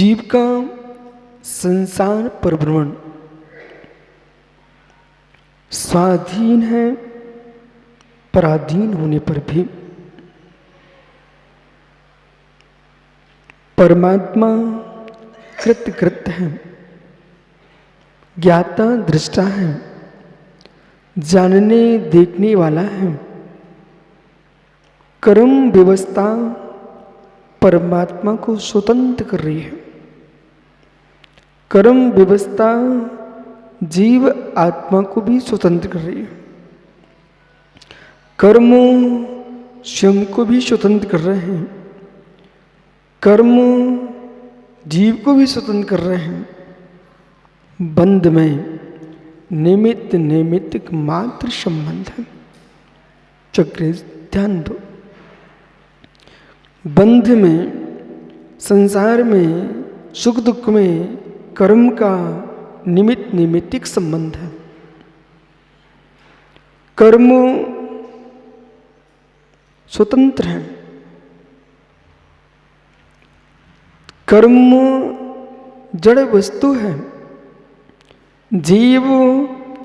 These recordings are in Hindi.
जीव का संसार पर भ्रमण स्वाधीन है, पराधीन होने पर भी परमात्मा कृत है, ज्ञाता दृष्टा है, जानने देखने वाला है। कर्म व्यवस्था परमात्मा को स्वतंत्र कर रही है। कर्म व्यवस्था जीव आत्मा को भी स्वतंत्र कर रही है। कर्म स्वयं को भी स्वतंत्र कर रहे हैं, कर्म जीव को भी स्वतंत्र कर रहे हैं। बंध में निमित्त नैमित्तिक मात्र संबंध है। चक्र ध्यान दो, बंध में, संसार में, सुख दुख में कर्म का निमित्त नैमित्तिक संबंध है। कर्म स्वतंत्र है, कर्म जड़ वस्तु है, जीव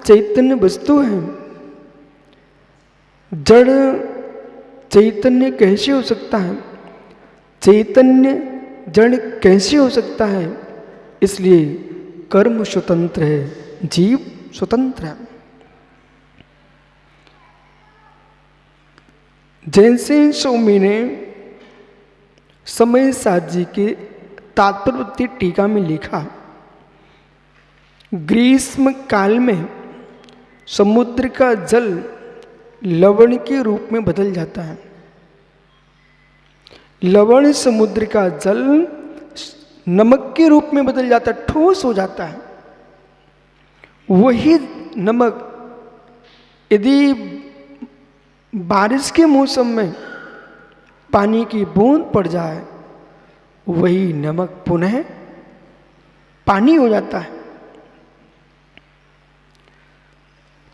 चैतन्य वस्तु है। जड़ चैतन्य कैसे हो सकता है? चैतन्य जड़ कैसे हो सकता है? इसलिए कर्म स्वतंत्र है, जीव स्वतंत्र है। जैसे स्वामी ने समय साथ जी के तात्पर्य टीका में लिखा, ग्रीष्म काल में समुद्र का जल लवण के रूप में बदल जाता है। लवण समुद्र का जल नमक के रूप में बदल जाता है, ठोस हो जाता है। वही नमक यदि बारिश के मौसम में पानी की बूंद पड़ जाए, वही नमक पुनः पानी हो जाता है।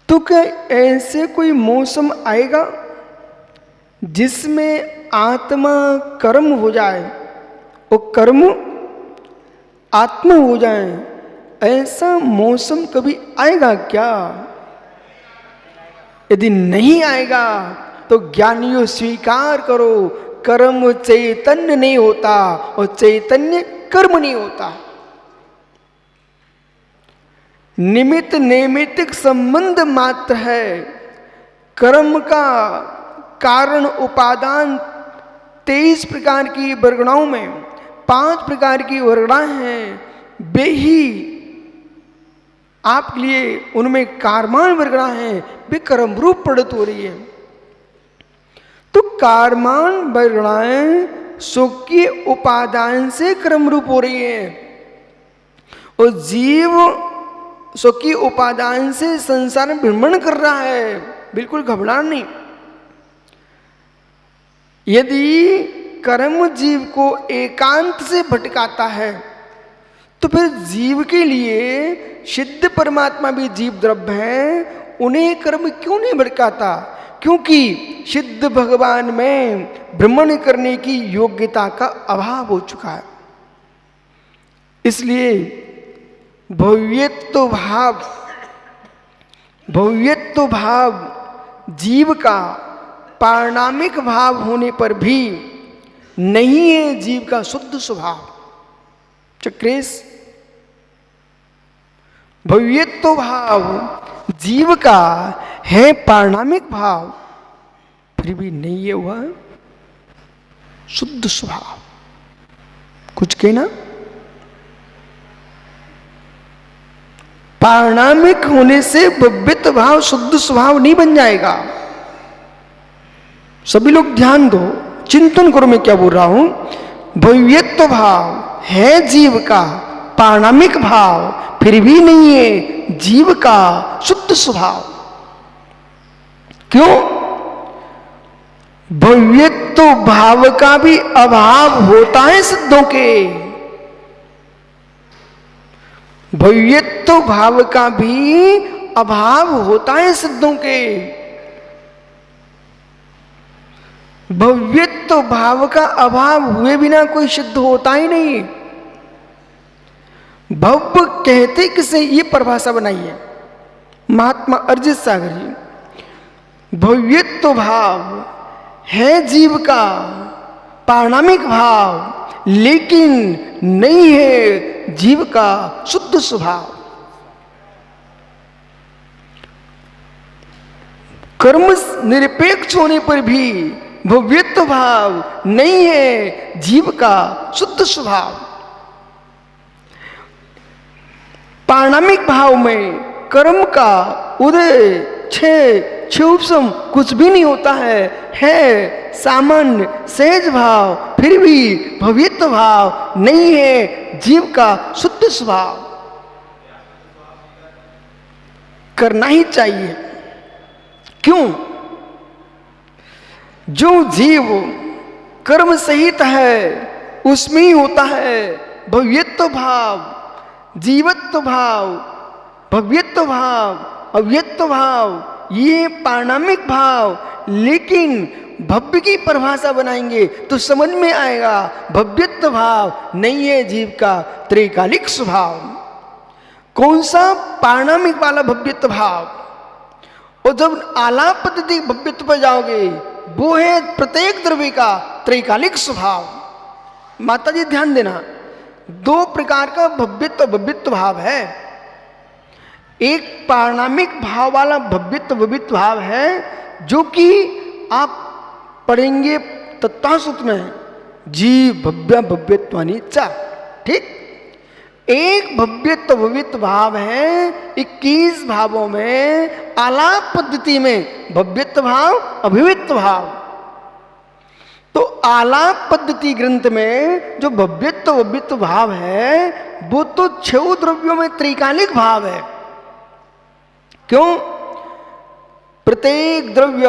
तो क्या ऐसे कोई मौसम आएगा जिसमें आत्मा कर्म हो जाए और कर्म आत्मा हो जाए? ऐसा मौसम कभी आएगा क्या? यदि नहीं आएगा तो ज्ञानियों स्वीकार करो, कर्म चैतन्य नहीं होता और चैतन्य कर्म नहीं होता। निमित्त नैमित्तिक संबंध मात्र है। कर्म का कारण उपादान 23 प्रकार की वर्गणाओं में 5 प्रकार की वर्गणा हैं। वे ही आपके लिए उनमें कारमान वर्गणा है, वे कर्म रूप प्रदत्त हो रही है। तो कारमान वर्गणाएं सुख के उपादान से कर्म रूप हो रही है और जीव सुख के उपादान से संसार में भ्रमण कर रहा है। बिल्कुल घबराना नहीं। यदि कर्म जीव को एकांत से भटकाता है तो फिर जीव के लिए सिद्ध परमात्मा भी जीव द्रव्य है, उन्हें कर्म क्यों नहीं भटकाता? क्योंकि सिद्ध भगवान में भ्रमण करने की योग्यता का अभाव हो चुका है। इसलिए भव्यत्व भाव जीव का पारणामिक भाव होने पर भी नहीं है जीव का शुद्ध स्वभाव। चक्रेश, भव्यत्व भाव जीव का है पारणामिक भाव, फिर भी नहीं है हुआ शुद्ध स्वभाव। कुछ कहना? पारणामिक होने से भव्यत्व भाव शुद्ध स्वभाव नहीं बन जाएगा। सभी लोग ध्यान दो, चिंतन करो मैं क्या बोल रहा हूं। भव्यत्व भाव है जीव का पारणामिक भाव, फिर भी नहीं है जीव का शुद्ध स्वभाव। क्यों? भव्यत्व भाव का भी अभाव होता है सिद्धों के। भव्यत्व भाव का भी अभाव होता है सिद्धों के। भव्यत्व भाव का अभाव हुए बिना कोई सिद्ध होता ही नहीं। भव्य कहते किसे, ये परिभाषा बनाई है महात्मा अरिजित सागर जी। भव्यत्व भाव है जीव का पारणामिक भाव, लेकिन नहीं है जीव का शुद्ध स्वभाव। कर्म निरपेक्ष होने पर भी भव्यत्व भाव नहीं है जीव का शुद्ध स्वभाव। पारणामिक भाव में कर्म का उदय क्षोभसम कुछ भी नहीं होता है सामान्य सहज भाव, फिर भी भव्यत्व भाव नहीं है जीव का शुद्ध स्वभाव। करना ही चाहिए। क्यों? जो जीव कर्म सहित है उसमें ही होता है भव्यत्व भाव, जीवत्व भाव, भव्यत्व भाव, अव्यत्व भाव, ये पारणामिक भाव। लेकिन भव्य की परिभाषा बनाएंगे तो समझ में आएगा भव्यत्व भाव नहीं है जीव का त्रैकालिक स्वभाव। कौन सा? पारणामिक वाला भव्यत्व भाव। और जब आलाप पद्धति भव्यत्व पर जाओगे वो है प्रत्येक द्रव्य का त्रैकालिक स्वभाव। माता जी ध्यान देना, दो प्रकार का भव्यत्व भाव है। एक पारणामिक भाव वाला भव्यत्व भाव है जो कि आप पढ़ेंगे तत्वसूत्र में, जी भव्यत्वानि च, ठीक। एक भव्यत्व भाव है 21 भावों में, आलाप पद्धति में भव्यत्व भाव, अभिव्यक्त भाव। तो आलाप पद्धति ग्रंथ में जो भव्यत्व भाव है वो तो 6 द्रव्यों में त्रैकालिक भाव है। क्यों? प्रत्येक द्रव्य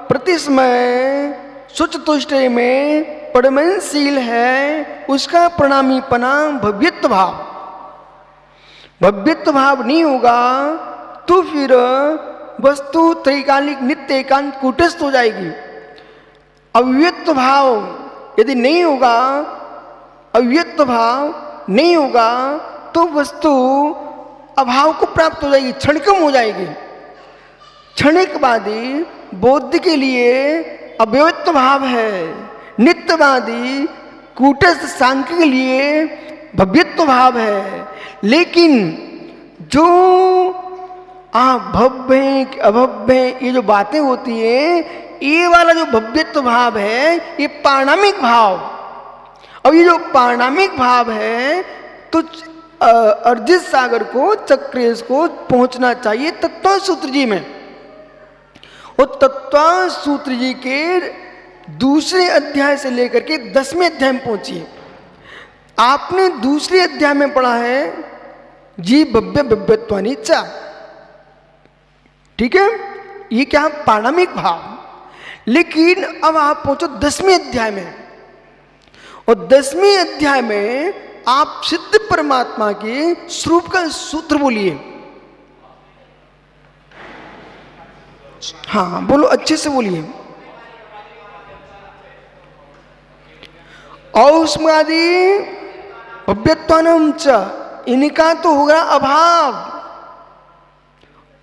प्रतिसमय शुचतुष्टय में परमनशील है, उसका प्रणामीपना भव्यत्व भाव। भव्यत्व भाव नहीं होगा तो फिर वस्तु त्रैकालिक नित्य एकांत कूटस्थ हो जाएगी। अव्यक्त भाव यदि नहीं होगा, अव्यक्त भाव नहीं होगा तो वस्तु अभाव को प्राप्त हो जाएगी, क्षणिकम हो जाएगी। क्षणिकवादी बौद्ध के लिए अव्यक्त भाव है, नित्यवादी कूटस्थ सांख्य के लिए भव्यत्व भाव है। लेकिन जो भव्य अभव्य ये जो बातें होती है, ये वाला जो भव्यत्व भाव है ये पारणामिक भाव। और ये जो पारणामिक भाव है तो अरिजित सागर को, चक्रेश को पहुंचना चाहिए तत्वसूत्र जी में। और तत्वसूत्र जी के दूसरे अध्याय से लेकर के 10वें अध्याय में पहुंचिए। आपने दूसरे अध्याय में पढ़ा है जी भव्यत्वानि च, ठीक है, ये क्या? पारणामिक भाव। लेकिन अब आप पहुंचो 10वें अध्याय में, और 10वें अध्याय में आप सिद्ध परमात्मा के स्वरूप का सूत्र बोलिए। हाँ बोलो, अच्छे से बोलिए। औष्मादि भव्यत्वानं च, इनका तो होगा अभाव।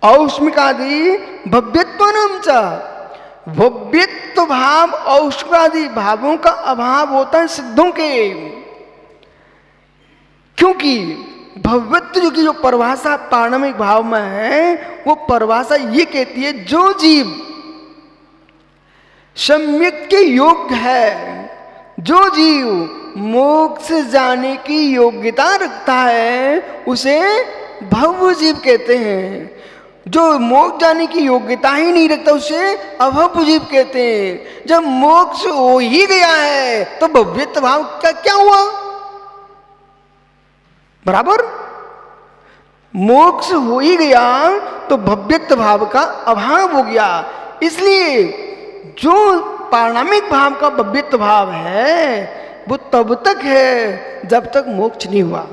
औष्मिकादि भव्यत्वानं च, भव्यत्व भाव औष्मिकादि भावों का अभाव होता है सिद्धों के। क्योंकि भव्यत्व की जो परिभाषा पारणामिक भाव में है वो परिभाषा ये कहती है जो जीव सम्यक के योग्य है, जो जीव मोक्ष जाने की योग्यता रखता है उसे भव्य जीव कहते हैं। जो मोक्ष जाने की योग्यता ही नहीं रखता उसे अभव्य जीव कहते हैं। जब मोक्ष हो ही गया है तो भव्यत्व भाव का क्या हुआ? बराबर, मोक्ष हो ही गया तो भव्यत्व भाव का अभाव हो गया। इसलिए जो पारणामिक भाव का भव्यत्व भाव है वो तब तक है जब तक मोक्ष नहीं हुआ।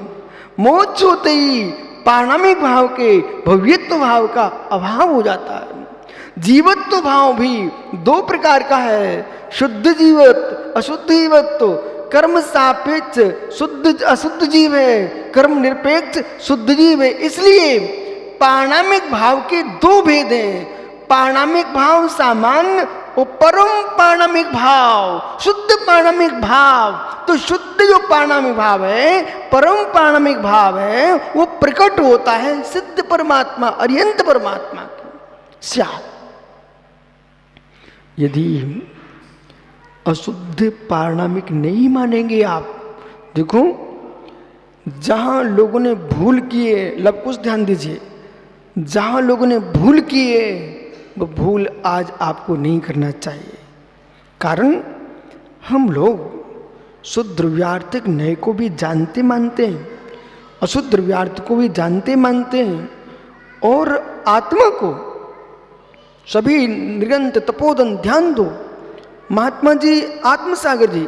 मोक्ष होते ही पारणामिक भाव के भव्यत्व भाव का अभाव हो जाता है। जीवत्व भाव भी 2 प्रकार का है, शुद्ध जीवत्व, अशुद्ध जीवत्व। कर्म सापेक्ष शुद्ध अशुद्ध जीव है, कर्म निरपेक्ष शुद्ध जीव है। इसलिए पारणामिक भाव के दो भेद हैं, पारणामिक भाव सामान्य और परम पारणामिक भाव, शुद्ध पारणामिक भाव। तो शुद्ध जो पारणामिक भाव है, परम पारणामिक भाव है, वो प्रकट होता है सिद्ध परमात्मा अरिहंत परमात्मा के साथ। यदि अशुद्ध पारणामिक नहीं मानेंगे आप, देखो जहां लोगों ने भूल किए, लब कुछ ध्यान दीजिए, जहां लोगों ने भूल किए वो भूल आज आपको नहीं करना चाहिए। कारण हम लोग शुद्ध द्रव्यार्थक नए को भी जानते मानते हैं, अशुद्ध द्रव्यार्थ को भी जानते मानते हैं, और आत्मा को सभी निरंतर तपोधन ध्यान दो। महात्मा जी, आत्मसागर जी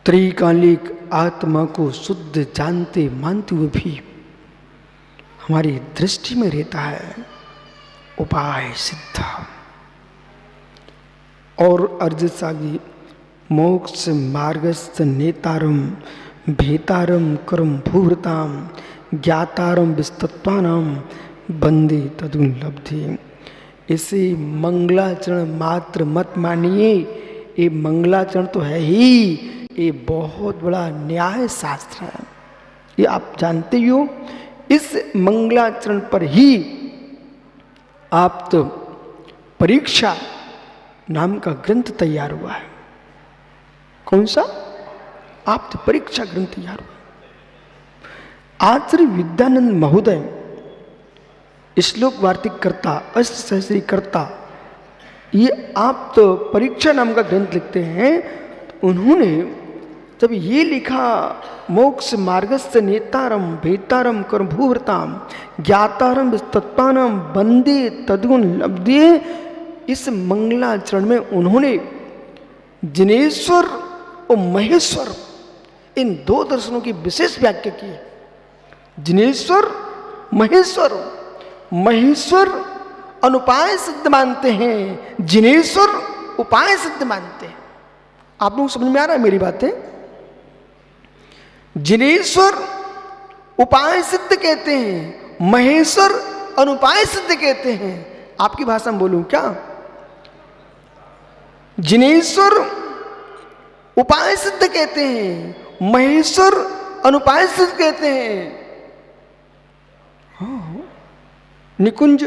त्रिकालिक आत्मा को शुद्ध जानते मानते हुए भी हमारी दृष्टि में रहता है उपाय सिद्ध। और अर्जित सागी मोक्ष मार्गस्थ नेतारम भेतारम कर्म भूवृताम ज्ञातारम विस्तत्वानाम बंदे तदुल्लब्धि। इसे मंगलाचरण मात्र मत मानिए, ये मंगलाचरण तो है ही, ये बहुत बड़ा न्याय शास्त्र है, ये आप जानते ही हो। इस मंगलाचरण पर ही आप तो परीक्षा नाम का ग्रंथ तैयार हुआ है। कौन सा? आप तो परीक्षा ग्रंथ तैयार हुआ। आचार्य विद्यानंद महोदय श्लोक वार्तिक करता, अष्ट सहस्री करता, ये आप तो परीक्षा नाम का ग्रंथ लिखते हैं। तो उन्होंने जब ये लिखा मोक्ष मार्गस्थ नेतारम भेतारम कर्म भूवृताम ज्ञातारम तत्पानम बंदे तद्गुण लब्धे, इस मंगलाचरण में उन्होंने जिनेश्वर और महेश्वर इन दो दर्शनों की विशेष व्याख्या की है। जिनेश्वर महेश्वर, महेश्वर अनुपाय सिद्ध मानते हैं, जिनेश्वर उपाय सिद्ध मानते हैं। आप लोग समझ में आ रहा है मेरी बातें? जिनेश्वर उपाय सिद्ध कहते हैं, महेश्वर अनुपाय सिद्ध कहते हैं। आपकी भाषा में बोलूं क्या? जिनेश्वर उपाय सिद्ध कहते हैं, महेश्वर अनुपाय सिद्ध कहते हैं। हाँ, निकुंज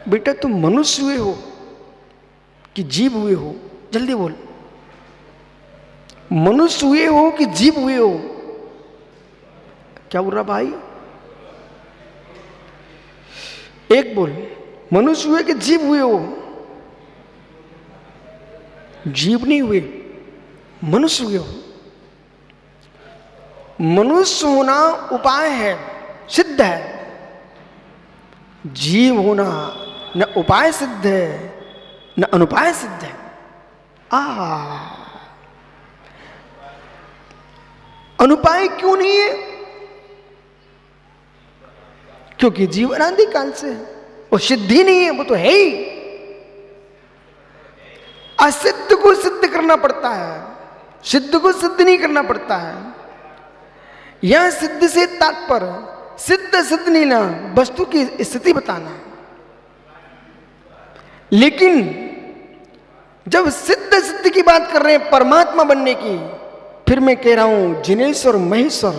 बेटा तुम मनुष्य हुए हो कि जीव हुए हो? जल्दी बोल। मनुष्य हुए हो कि जीव हुए हो? क्या बोल रहा भाई? एक बोल। मनुष्य हुए कि जीव हुए हो? जीव नहीं हुए, मनुष्य हुए हो। मनुष्य होना उपाय है, सिद्ध है। जीव होना न उपाय सिद्ध है न अनुपाय सिद्ध है। अनुपाय क्यों नहीं है? क्योंकि जीव अनादि काल से है, वो सिद्धि नहीं है, वो तो है ही। असिद्ध को सिद्ध करना पड़ता है, सिद्ध को सिद्ध नहीं करना पड़ता है। यह सिद्ध से तात्पर्य सिद्ध सिद्ध नहीं ना, वस्तु की स्थिति बताना। लेकिन जब सिद्ध सिद्ध की बात कर रहे हैं परमात्मा बनने की, फिर मैं कह रहा हूं जिनेश्वर महेश्वर।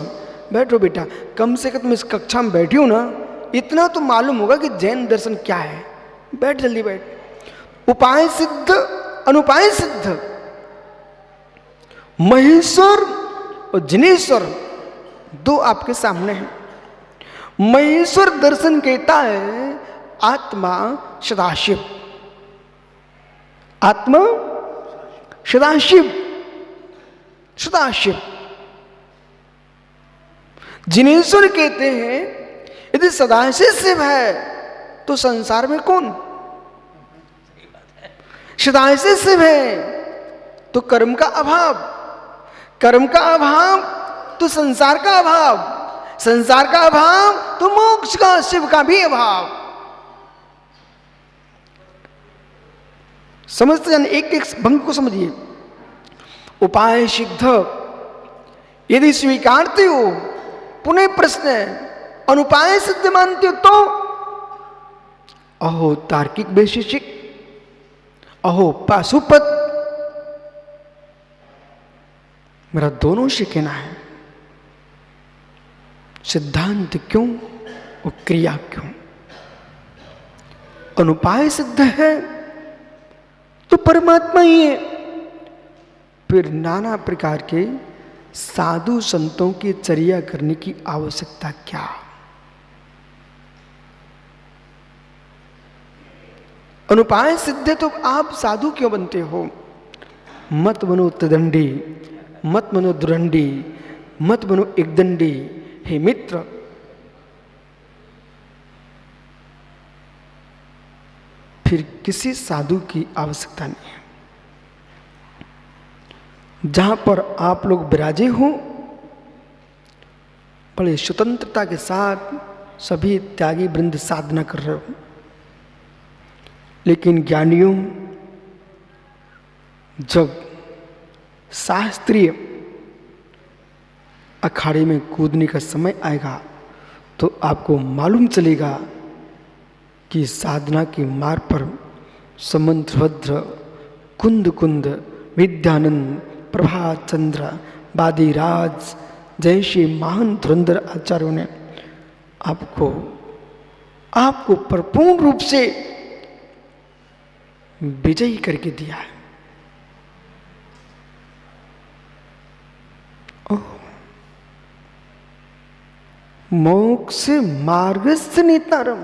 बैठो बेटा, कम से कम इस कक्षा में बैठी हो ना, इतना तो मालूम होगा कि जैन दर्शन क्या है। बैठ, जल्दी बैठ। उपाय सिद्ध अनुपाय सिद्ध, महेश्वर और जिनेश्वर दो आपके सामने हैं। महेश्वर दर्शन कहता है आत्मा सदाशिव, आत्मा सदाशिव, सदाशिव। जिनेश्वर कहते हैं यदि सदाशिव शिव है तो संसार में कौन? सदाशिव शिव है तो कर्म का अभाव, कर्म का अभाव तो संसार का अभाव, संसार का अभाव तो मोक्ष का, शिव का भी अभाव। समझते जाने, एक एक भंग को समझिए। उपाय सिद्ध, यदि स्वीकारते हो, पुनः प्रश्न है, अनुपाय सिद्ध मानते हो तो अहो तार्किक वैशेषिक, अहो पाशुपत, मेरा दोनों से कहना है, सिद्धांत क्यों और क्रिया क्यों? अनुपाय सिद्ध है तो परमात्मा ही है, फिर नाना प्रकार के साधु संतों की चर्या करने की आवश्यकता क्या? अनुपाय सिद्ध है तो आप साधु क्यों बनते हो? मत बनो तदंडी, मत बनो दुरंडी, मत बनो एकदंडी। हे मित्र, फिर किसी साधु की आवश्यकता नहीं है। जहां पर आप लोग विराजे हो, बड़े स्वतंत्रता के साथ सभी त्यागी वृंद साधना कर रहे हो, लेकिन ज्ञानियों, जब शास्त्रीय अखाड़े में कूदने का समय आएगा तो आपको मालूम चलेगा कि साधना के मार्ग पर समंत्रभद्र, कुंद कुंद, विद्यानंद, प्रभात चंद्र, वादिराज जैसे महान धुरंधर आचार्यों ने आपको परिपूर्ण रूप से विजयी करके दिया है। मोक्ष मार्गस्थ नेतारम,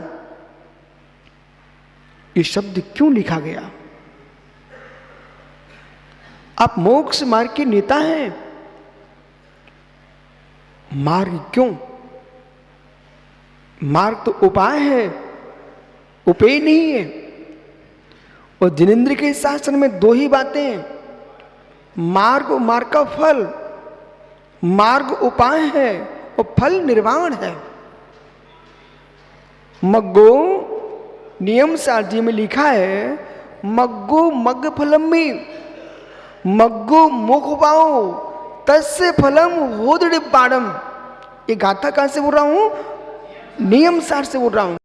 ये शब्द क्यों लिखा गया? आप मोक्ष मार्ग के नेता हैं, मार्ग क्यों? मार्ग तो उपाय है, उपेय नहीं है। और जिनेंद्र के शास्त्र में दो ही बातें हैं, मार्ग और मार्ग का फल। मार्ग उपाय है और फल निर्वाण है। मग्गो नियम सारजी में लिखा है, मग्गो मग्ग फलम में, मग्गो मुख पाओ तस्य फलम होदड़ बाड़म। ये गाथा कहां से बोल रहा हूं? नियम सार से बोल रहा हूं।